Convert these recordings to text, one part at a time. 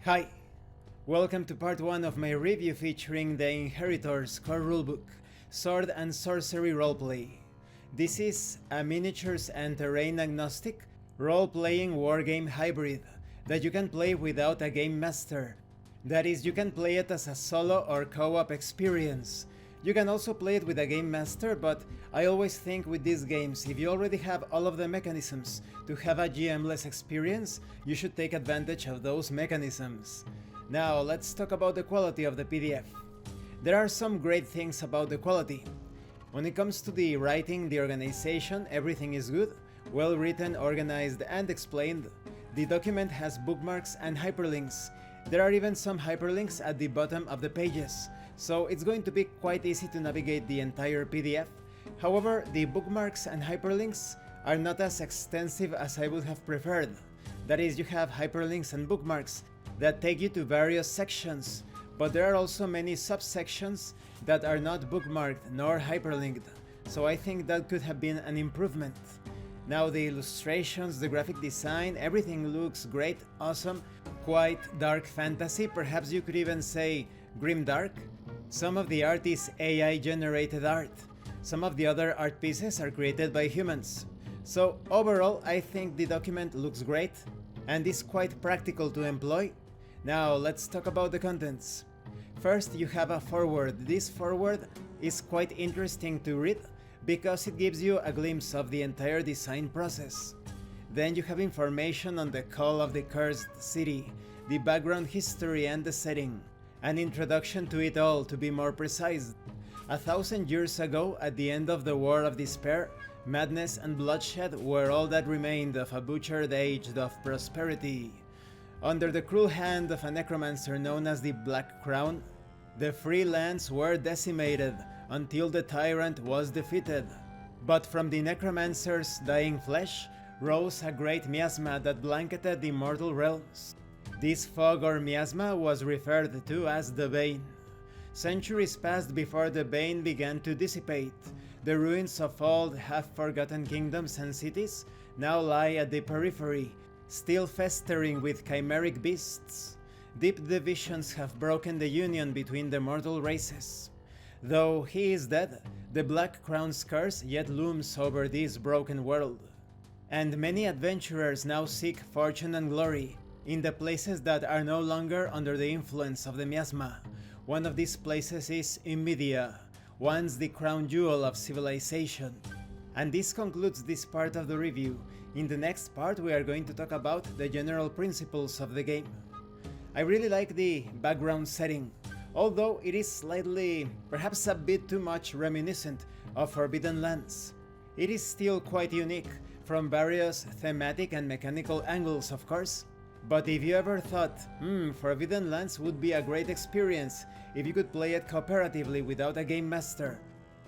Hi, welcome to part 1 of my review featuring the Inheritors core rulebook, Sword and Sorcery Roleplay. This is a miniatures and terrain agnostic role-playing wargame hybrid that you can play without a game master. That is, you can play it as a solo or co-op experience. You can also play it with a game master, but I always think with these games, if you already have all of the mechanisms to have a GM-less experience, you should take advantage of those mechanisms. Now let's talk about the quality of the PDF. There are some great things about the quality. When it comes to the writing, the organization, everything is good, well written, organized and explained. The document has bookmarks and hyperlinks. There are even some hyperlinks at the bottom of the pages, so it's going to be quite easy to navigate the entire PDF. However, the bookmarks and hyperlinks are not as extensive as I would have preferred. That is, you have hyperlinks and bookmarks that take you to various sections, but there are also many subsections that are not bookmarked nor hyperlinked, so I think that could have been an improvement. Now the illustrations, the graphic design, everything looks great, awesome, quite dark fantasy, perhaps you could even say grimdark. Some of the art is AI generated art. Some of the other art pieces are created by humans. So overall, I think the document looks great and is quite practical to employ. Now let's talk about the contents. First, you have a foreword. This foreword is quite interesting to read because it gives you a glimpse of the entire design process. Then you have information on the Call of the Cursed City, the background history and the setting, an introduction to it all to be more precise. 1,000 years ago, at the end of the War of Despair, madness and bloodshed were all that remained of a butchered age of prosperity. Under the cruel hand of a necromancer known as the Black Crown, the free lands were decimated until the tyrant was defeated. But from the necromancer's dying flesh rose a great miasma that blanketed the mortal realms. This fog or miasma was referred to as the Bane. Centuries passed before the Bane began to dissipate. The ruins of old half-forgotten kingdoms and cities now lie at the periphery, still festering with chimeric beasts. Deep divisions have broken the union between the mortal races. Though he is dead, the Black Crown's curse yet looms over this broken world. And many adventurers now seek fortune and glory in the places that are no longer under the influence of the miasma. One of these places is Media, once the crown jewel of civilization. And this concludes this part of the review. In the next part we are going to talk about the general principles of the game. I really like the background setting, although it is slightly, perhaps a bit too much reminiscent of Forbidden Lands. It is still quite unique, from various thematic and mechanical angles of course. But if you ever thought, Forbidden Lands would be a great experience if you could play it cooperatively without a game master,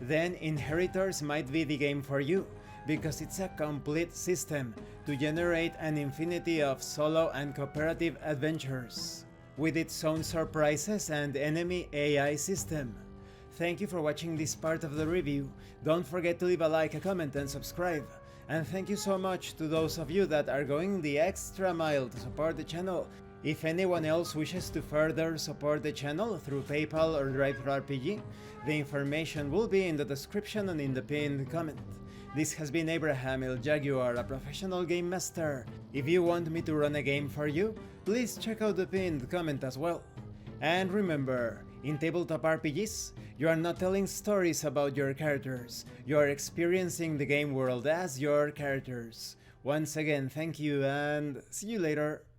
then Inheritors might be the game for you, because it's a complete system to generate an infinity of solo and cooperative adventures, with its own surprises and enemy AI system. Thank you for watching this part of the review. Don't forget to leave a like, a comment and subscribe. And thank you so much to those of you that are going the extra mile to support the channel. If anyone else wishes to further support the channel through PayPal or DriveThruRPG, the information will be in the description and in the pinned comment. This has been Abraham El Jaguar, a professional game master. If you want me to run a game for you, please check out the pinned comment as well. And remember, in tabletop RPGs, you are not telling stories about your characters, you are experiencing the game world as your characters. Once again, thank you and see you later.